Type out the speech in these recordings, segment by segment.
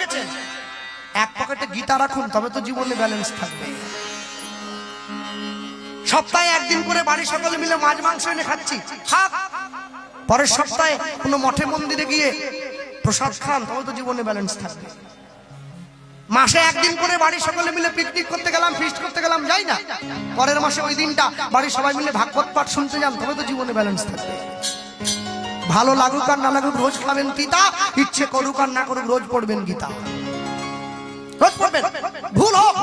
বুঝেছেন? এক পকেটে গীতা রাখুন, তবে তো জীবনে ব্যালেন্স থাকবে। সপ্তাহে একদিন করে বাড়ি সকলে মিলে মাছ মাংস এনে খাচ্ছি, খাক। পরের সপ্তাহে কোনো মঠে মন্দিরে গিয়ে প্রসাদ খান, তবে তো জীবনে ব্যালেন্স থাকবে। মাসে একদিন করে বাড়ি সকলে মিলে পিকনিক করতে গেলাম, ফিস্ট করতে গেলাম, যাই না? পরের মাসে ওই দিনটা বাড়ির সবাই মিলে ভাগবত পাঠ শুনতে যান, তবে তো জীবনে ব্যালেন্স থাকবে। ভালো লাগুক আর না লাগুক রোজ খাবেন তিতা, ইচ্ছে করুক আর না করুক রোজ পড়বেন গীতা। রোজ পড়বেন, ভুল হোক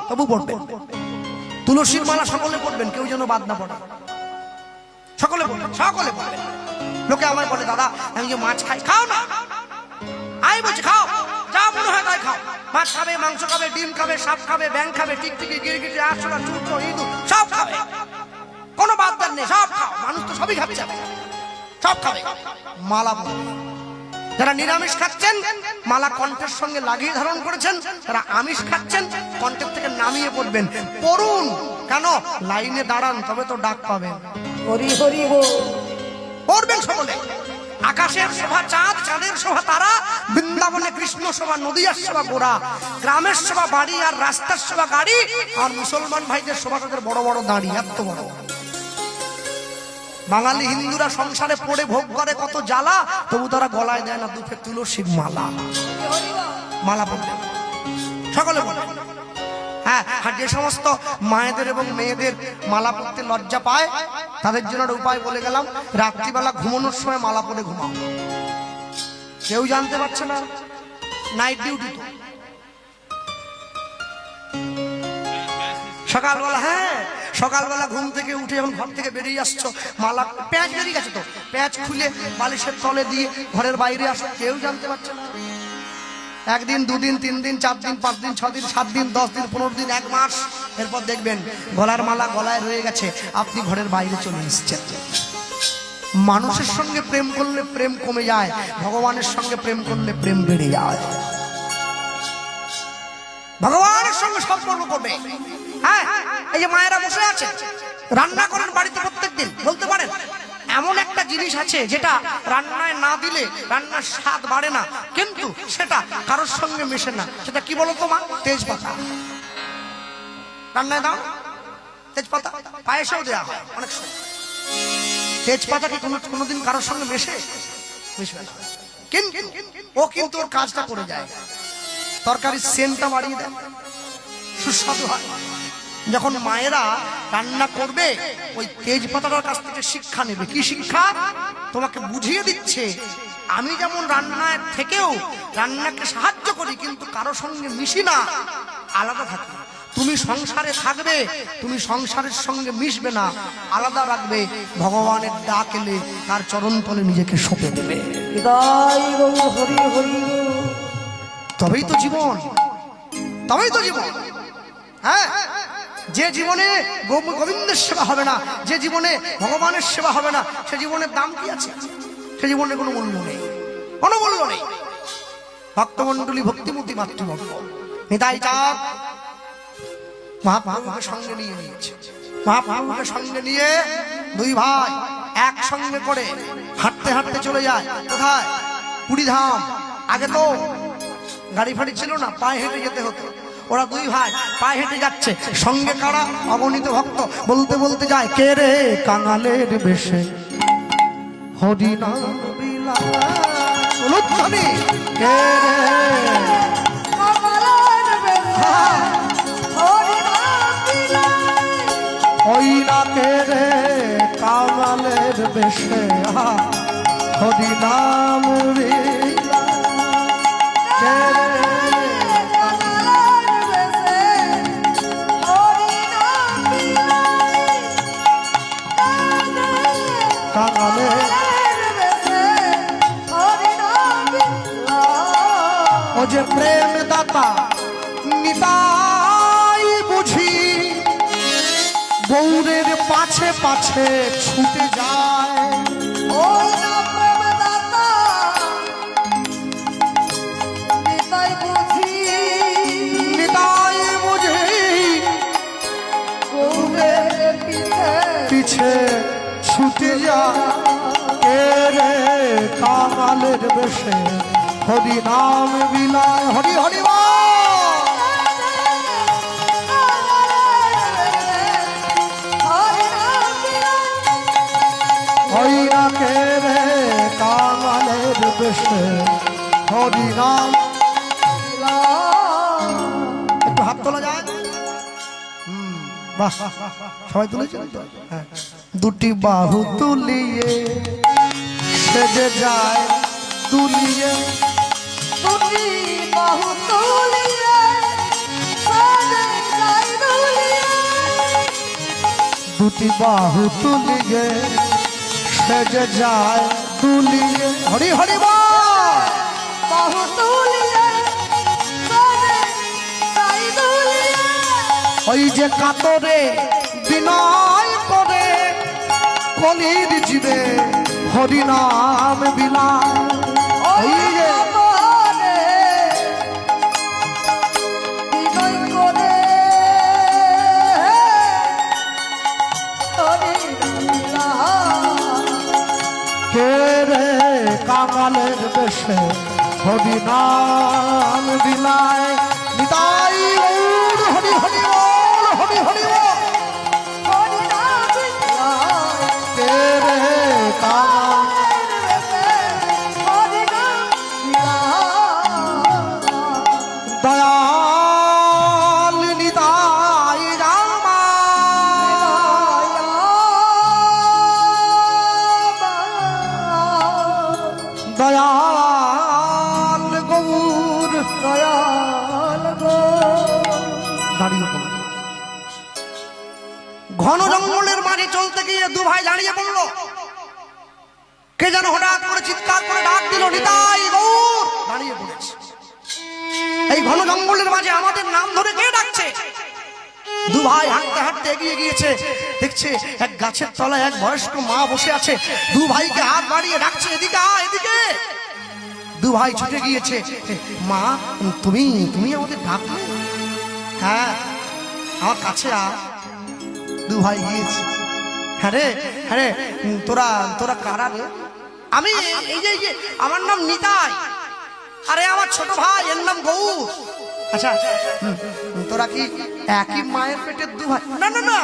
তবু পড়বেন। তুলসীর মালা সকলে পড়বেন, কেউ যেন বাদ না পড়ে। সকলে পড়বেন, সকলে পড়বেন। লোকে আমায় বলে, দাদা আমি যে মাছ খাই। খাও না, আমি বলছি খাও, যা মনে হয় তাই খাও। মাছ খাবে, মাংস খাবে, ডিম খাবে, সাপ খাবে, ব্যাং খাবে, টিকটিকি, গিরগিটি, আরশোলা, চুরচো, ইঁদুর সব খাবে, কোনো বাদ দেন নেই, সব খাও। মানুষ তো সবই খাচ্ছে, সব খাবে। মালা পড়বে। যারা নিরামিষ খাচ্ছেন মালা কণ্ঠের সঙ্গে লাগিয়ে ধারণ করেছেন, যারা আমিষ খাচ্ছেন কণ্ঠের থেকে নামিয়ে পড়বেন। পড়ুন, কেন? লাইনে দাঁড়ান, তবে তো ডাক পাবেন। হরি হরি বল। পড়বেন সকলে। আকাশের শোভা চাঁদ, চাঁদের শোভা তারা, বৃন্দাবনে কৃষ্ণ শোভা, নদীয়ার শোভা গোড়া, গ্রামের শোভা বাড়ি আর রাস্তার শোভা গাড়ি, আর মুসলমান ভাইদের শোভা তাদের বড় বড় দাড়ি, এত বড়। বাঙালি হিন্দুরা সংসারে পড়ে ভোগ করে কত জ্বালা, তবু তারা গলায় দেয় না দুঃখে তুলসীর মালা। মালা পড়বে সকলে বলে। হ্যাঁ, আর যে সমস্ত মায়েদের এবং মেয়েদের মালা পড়তে লজ্জা পায়, তাদের জন্য একটা উপায় বলে গেলাম। রাত্রিবেলা ঘুমানোর সময় মালা পরে ঘুমাও। কেউ জানতে পারছে না, নাইট ডিউটি তো। সকালবেলা, হ্যাঁ সকালবেলা ঘুম থেকে উঠে যখন ঘর থেকে বেরিয়ে আসছো, মালা প্যাঁচ বেরিয়ে গেছে তো, প্যাঁচ খুলে বালিশের তলে দিয়ে ঘরের বাইরে আসো, কেউ জানতে পারছে না। একদিন, দুদিন, 3 দিন, 4 দিন, 5 দিন, 6 দিন, 7 দিন, 10 দিন, 15 দিন, 1 মাস, এরপর দেখবেন গলার মালা গলায় রয়ে গেছে, আপনি ঘরের বাইরে চলে এসেছেন। মানুষের সঙ্গে প্রেম করলে প্রেম কমে যায়, ভগবানের সঙ্গে প্রেম করলে প্রেম বেড়ে যায়। ভগবানের সঙ্গে সম্পর্ক করবে। হ্যাঁ, এই যে মায়েরা বসে আছে, রান্না করেন বাড়িতে প্রত্যেকদিন, বলতে পারেন এমন একটা জিনিস আছে যেটা রান্নায় না দিলে রান্নার স্বাদ বাড়ে না, কিন্তু সেটা কারোর সঙ্গে মেশে না। সেটা কি বলতো মা? তেজপাতা। রান্নায় দাও তেজপাতা, পায়েসেও দেওয়া হয় অনেক সময়। তেজপাতা কি কোনোদিন কারোর সঙ্গে মিশবে না, কিন্তু ও কিন্তু ওর কাজটা করে যায়। তরকারির সেন্টটা বাড়িয়ে দেয়, সুস্বাদু হয়। যখন মায়েরা রান্না করবে, ওই তেজপাতাটার কাছ থেকে শিক্ষা নেবে। কি শিক্ষা? তোমাকে বুঝিয়ে দিচ্ছে, আমি যেমন রান্নার থেকেও রান্নাকে সাহায্য করি, কিন্তু কারো সঙ্গে মিশি না, আলাদা থাকি। তুমি সংসারে থাকবে, তুমি সংসারের সঙ্গে মিশবে না, আলাদা রাখবে। ভগবানের ডাক এলে তার চরণ তলে নিজেকে সঁপে দেবে। হরি হরি। তবেই তো জীবন, তবেই তো জীবন। হ্যাঁ, যে জীবনে গোবিন্দের সেবা হবে না, যে জীবনে ভগবানের সেবা হবে না, সে জীবনের দাম কি আছে? সে জীবনে কোনো মূল্য নেই, কোনো মূল্য নেই। ভক্তমন্ডলী ভক্তিমতী মাতৃভক্ত নিতাই চাঁদ মহাপ্রভুকে সঙ্গে নিয়ে নিয়েছে। মহাপ্রভুকে সঙ্গে নিয়ে দুই ভাই একসঙ্গে করে হাঁটতে হাঁটতে চলে যায়। কোথায়? পুরীধাম। আগে তো গাড়ি ফাড়ি ছিল না, পায়ে হেঁটে যেতে হতো। ওরা দুই ভাই পায়ে হেঁটে যাচ্ছে, সঙ্গে কারা? অগণিত ভক্ত। বলতে বলতে যায়, কে রে কাঙালের বেশে হরি নাম বিলায়, কে রে ওই না, কে রে কাঙালের বেশে হরি নাম ও যে প্রেম দাতা নিতাই বুঝি, গৌরের পাছে পাছে ছুটে যায়। ও না প্রেম দাতা নিতাই বুঝি, নিতাই বুঝি, গৌরের পিছে পিছে ছুটে যায়। কে রে কাঙালের বেশে হরি নাম বিলায় হরি হরি বল। হইরাকে রে কাঙালের বেশে হরি নাম। একটু হাত তোলা যায়? বাহ, সবাই তুলেছেন তো? হ্যাঁ। দুটি বাহু তুলিয়ে সেজে যায় তুলিয়ে, দুটি বাহু তুলিয়ে সাজে যায় দুলিয়ে, দুটি বাহু তুলিয়ে সেজে যায় তুলিয়ে হরি হরি বল। বাহু তুলিয়ে সাজে যায় দুলিয়ে, ওই যে কাতরে বিনয় করে কলির জীবে হরি নাম বিলায়। ওই যে কাতরে বিনয় করে হরি নাম কে রে কাঙালের বেশে হরি নাম বিলায়। নিতাই গৌর হরি হরি বল হরি হরি বল। হরি নাম বিলায়, কে রে কাঙাল হরি নাম বিলায়, দয়াল নিতাই রামা দয়াল গৌর দয়াল গো দাঁড়িয়ে পড়ল। ঘন জঙ্গলের মাঝে চলতে গিয়ে দু ভাই দাঁড়িয়ে পড়লো। কে যেন হঠাৎ করে চিৎকার করে ডাক দিল, নিতাই গৌর। দাঁড়িয়ে পড়েছে। এই ঘন জঙ্গলের মাঝে আমাদের নাম ধরে কে ডাকছে? দু ভাই হাঁটতে হাঁটতে এগিয়ে গিয়েছে, দেখছে এক গাছের তলায় এক বয়স্ক মা বসে আছে। দু ভাইকে হাত বাড়িয়ে ডাকছে, এদিকে আয় এদিকে। দু ভাই ছুটে গিয়েছে, মা তুমি তুমি আমাদের ডাকলে? হ্যাঁ, আমার কাছে আ। দু ভাই গিয়েছে। হ্যাঁ রে তোরা তোরা কারা রে? আমি এই যে আমার নাম নিতাই, আরে আমার ছোট ভাই এর নাম গৌর। আচ্ছা তোরা কি একই মায়ের পেটের দু ভাই? না না না,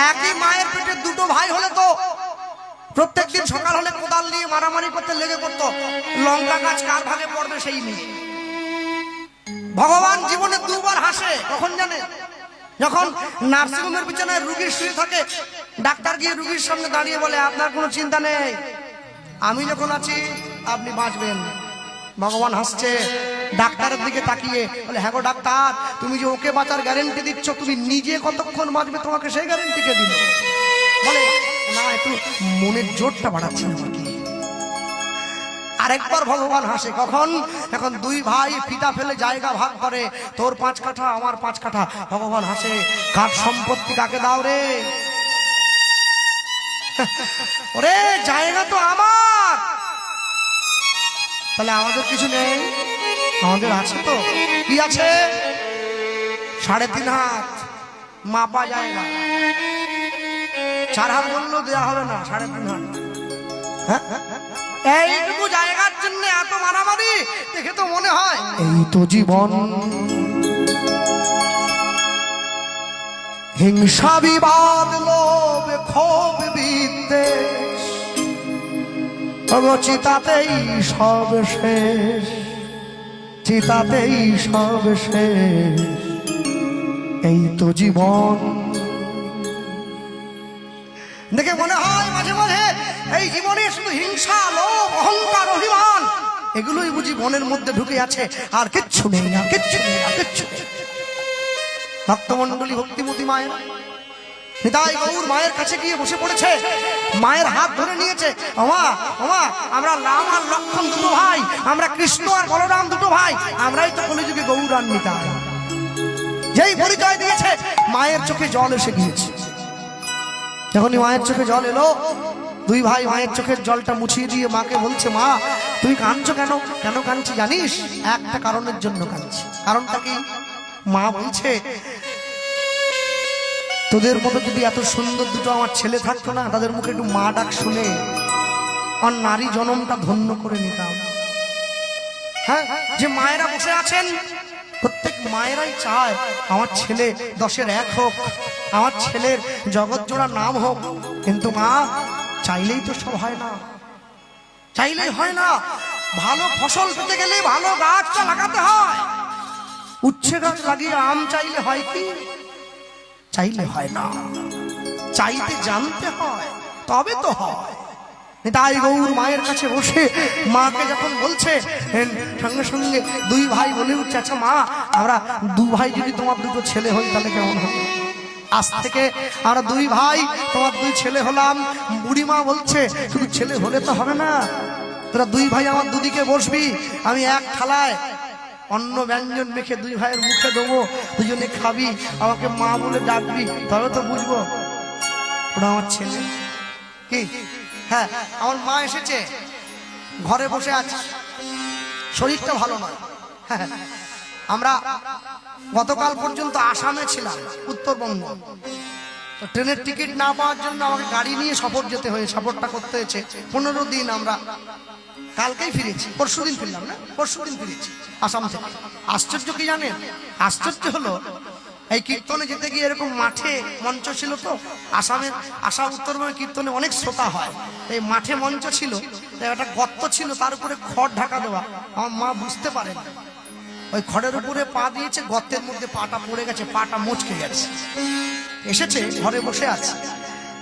একই মায়ের পেটের দুটো ভাই হলে তো প্রত্যেকদিন সকাল হলে কোদাল নিয়ে মারামারি করতে লেগে পড়তো, লঙ্কা গাছ কার ভাগে পড়বে সেই নিয়ে। ভগবান জীবনে দুবার হাসে, কখন জানে? যখন নার্সিংহোমের বিছানায় রুগী শুয়ে থাকে, ডাক্তার গিয়ে রুগীর সামনে দাঁড়িয়ে বলে, আপনার কোনো চিন্তা নেই, আমি যখন আছি আপনি বাঁচবেন। ভগবান হাসছে, ডাক্তারের দিকে তাকিয়ে বলে, হ্যাঁ গো ডাক্তার, তুমি যে ওকে বাঁচার গ্যারেন্টি দিচ্ছ, তুমি নিজে কতক্ষণ বাঁচবে তোমাকে সেই গ্যারেন্টি কে দিল? বলে না, একটু মনের জোরটা বাড়াচ্ছেন আমাকে। আরেকবার ভগবান হাসে, কখন? এখন দুই ভাই ফিতা ফেলে জায়গা ভাগ করে, তোর 5 কাঠা আমার 5 কাঠা। ভগবান হাসে, কার সম্পত্তি কাকে দাও রে? ওরে জায়গা তো আমার, তাহলে আমাদের কিছু নেই? আমাদের আছে তো। কি আছে? 3.5 হাত মাপা জায়গা। 4 হাত বললেও দেওয়া হবে না, 3.5 হাত। হ্যাঁ, এইটুকু জায়গার জন্য এত মারামারি দেখে তো মনে হয় এই তো জীবন। হিংসা বিবাদ লোভ ক্ষোভ বিদ্বেষ, চিতাতেই সব শেষ, চিতাতেই সব শেষ, এই তো জীবন। দেখে মনে হয় মাঝে মাঝে এই জীবনে শুধু হিংসা লোভ অহংকার অভিমান এগুলোই বুঝি মনের মধ্যে ঢুকে আছে, আর কিচ্ছু নেই, আর কিচ্ছু নেই, আর কিচ্ছু নেই। ভক্তমণ্ডলী ভক্তিমতী মায়ের নিতাই গৌর মায়ের কাছে গিয়ে বসে পড়েছে, মায়ের হাত ধরে নিয়েছে। ওমা ওমা, আমরা রাম আর লক্ষ্মণ দুটো ভাই, আমরা কৃষ্ণ আর বলরাম দুটো ভাই, আমরাই তো কলিযুগে গৌর আর নিতাই। যেই পরিচয় দিয়েছে মায়ের চোখে জল এসে গিয়েছে। যখনই মায়ের চোখে জল এলো, দুই ভাই মায়ের চোখের জলটা মুছিয়ে দিয়ে মাকে বলছে, মা তুই কাঁদছো কেন? কেন কাঁদছি জানিস? একটা কারণের জন্য কাঁদছি। কারণটা কি? মা বলছে, তোদের মতো যদি এত সুন্দর দুটো আমার ছেলে থাকতো না, তাদের মুখে একটু মা ডাক শুনে আর নারী জনমটা ধন্য করে নিতাম। হ্যাঁ, যে মায়েরা বসে আছেন প্রত্যেক মায়েরাই চায় আমার ছেলে 10-এর 1 হোক, আমার ছেলের জগৎ জোড়া নাম হোক। কিন্তু মা, চাইলেই তো সব হয় না, চাইলেই হয় না। ভালো ফসল পেতে গেলে ভালো গাছটা লাগাতে হয়। উচ্ছে গাছ লাগিয়ে আম চাইলে হয় কি? চাইলে হয় না, চাইতে জানতে হয়, তবে তো হয়। তাই গৌর মায়ের কাছে বসে মাকে যখন বলছে, সঙ্গে সঙ্গে 2 ভাই বলে উঠছে, আচ্ছা মা, আমরা 2 ভাই যদি তোমার 2টো ছেলে হই তাহলে কেমন হবে? আজ থেকে আমরা 2 ভাই, তোমার 2 ছেলে হলাম। বুড়ি মা বলছে, শুধু ছেলে হলে তো হবে না, তোরা 2 ভাই আমার দুদিকে বসবি, আমি এক থালায় অন্ন ব্যঞ্জন মেখে 2 ভাইয়ের মুখে দেবো, দুজনে খাবি, আমাকে মা বলে ডাকবি, তবে তো বুঝবো ওরা আমার ছেলে। কি? হ্যাঁ, আমার মা এসেছে, ঘরে বসে আছে, শরীরটা ভালো নয়। হ্যাঁ, আমরা গতকাল পর্যন্ত আসামে ছিলাম, উত্তরবঙ্গ। তো ট্রেনের টিকিট না পাওয়ার জন্য আমাকে গাড়ি নিয়ে সফর যেতে হয়েছে, সফরটা করতে হয়েছে 15 দিন। আমরা কালকেই ফিরেছি, পরশুদিন ফিরলাম, না পরশুদিন ফিরেছি আসাম থেকে। আশ্চর্য কি জানেন? আশ্চর্য হলো, এই কীর্তনে যেতে গিয়ে এরকম মাঠে মঞ্চ ছিল, তো আসামের উত্তরবঙ্গের কীর্তনে অনেক শ্রোতা হয়, এই মাঠে মঞ্চ ছিল, একটা গর্ত ছিল, তার উপরে খড় ঢাকা দেওয়া। আমার মা বুঝতে পারে না, ওই খড়ের উপরে পা দিয়েছে, গর্তের মধ্যে পাটা পড়ে গেছে, পাটা মচকে গেছে। এসেছে, ঘরে বসে আছে।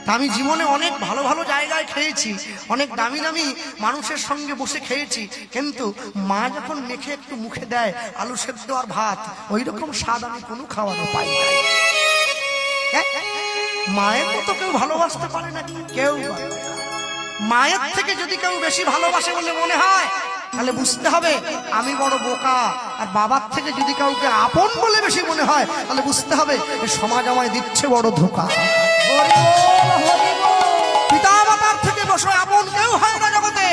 তা আমি জীবনে অনেক ভালো ভালো জায়গায় খেয়েছি, অনেক দামি দামি মানুষের সঙ্গে বসে খেয়েছি, কিন্তু মা যখন মেখে একটু মুখে দেয় আলু সেদ্ধ আর ভাত, ওই রকম স্বাদ আমি কোনো খাওয়ানো পাই না। মায়ের মতো কেউ ভালোবাসতে পারে না, কেউ। মায়ের থেকে যদি কেউ বেশি ভালোবাসে বলে মনে হয়, তাহলে বুঝতে হবে আমি বড় বোকা। আর বাবার থেকে যদি কাউকে আপন বলে বেশি মনে হয়, তাহলে বুঝতে হবে সমাজ আমায় দিচ্ছে বড় ধোঁকা। পিতা মাতার থেকে বসে আপন কেউ হয় না জগতে।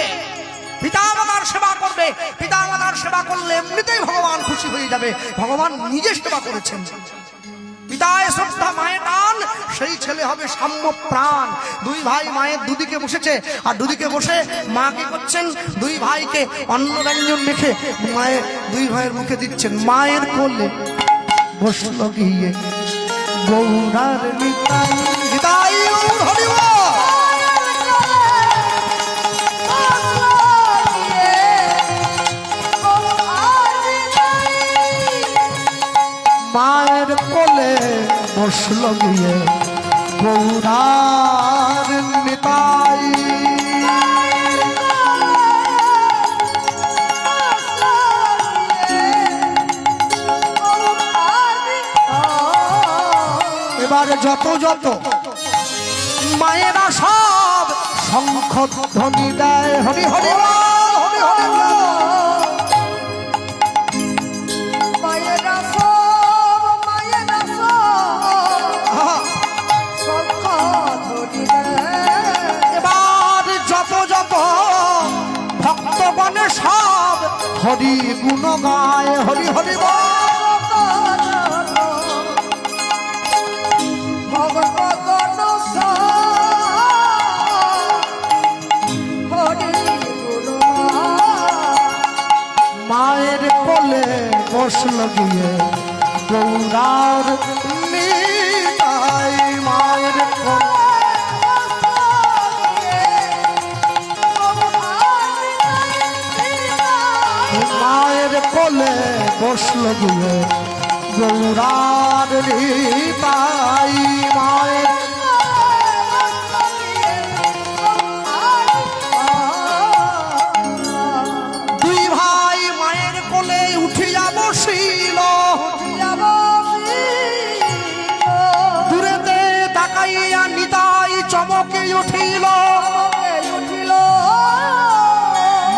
পিতা মাতার সেবা করবে, পিতা মাতার সেবা করলে এমনিতেই ভগবান খুশি হয়ে যাবে। ভগবান নিজে সেবা করেছেন। পিতায় শ্রদ্ধা, মায়ের টান, সেই ছেলে হবে সাম্য প্রাণ। 2 ভাই মায়ের দুদিকে বসেছে, আর দুদিকে বসে মা কি করছেন? 2 ভাইকে অন্ন ব্যঞ্জন মেখে মায়ের 2 ভাইয়ের মুখে দিচ্ছেন। মায়ের কোলে বসলো গিয়ে গৌরার নিতাই, নিতাই গৌর হরি বল। মায়ের কোলে বসলো গিয়ে গৌরার নিতাই, এবার যত যত মায়েরা সব শঙ্খ ধ্বনি দেয়, হরি হরি বল, হরি হরি বল। এবার যত যত ভক্তগণে সব হরি গুণ গায়, হরি হরি বল। মায়ের কোলে বসল গিয়ে গৌরার নিতাই, মায়ের মায়ের কোলে বসল গিয়ে গৌরার নিতাই, মায়ের দূরেতে তাকাইয়া নিতাই চমকে উঠিল,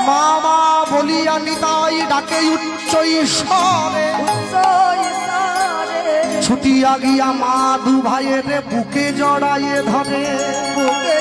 মামা বলিয়া নিতাই ডাকে উচ্চ ঈশ্বরে। ছুটিয়া গিয়া মা 2 ভাইয়ের বুকে জড়াইয়ে ধরে, বুকে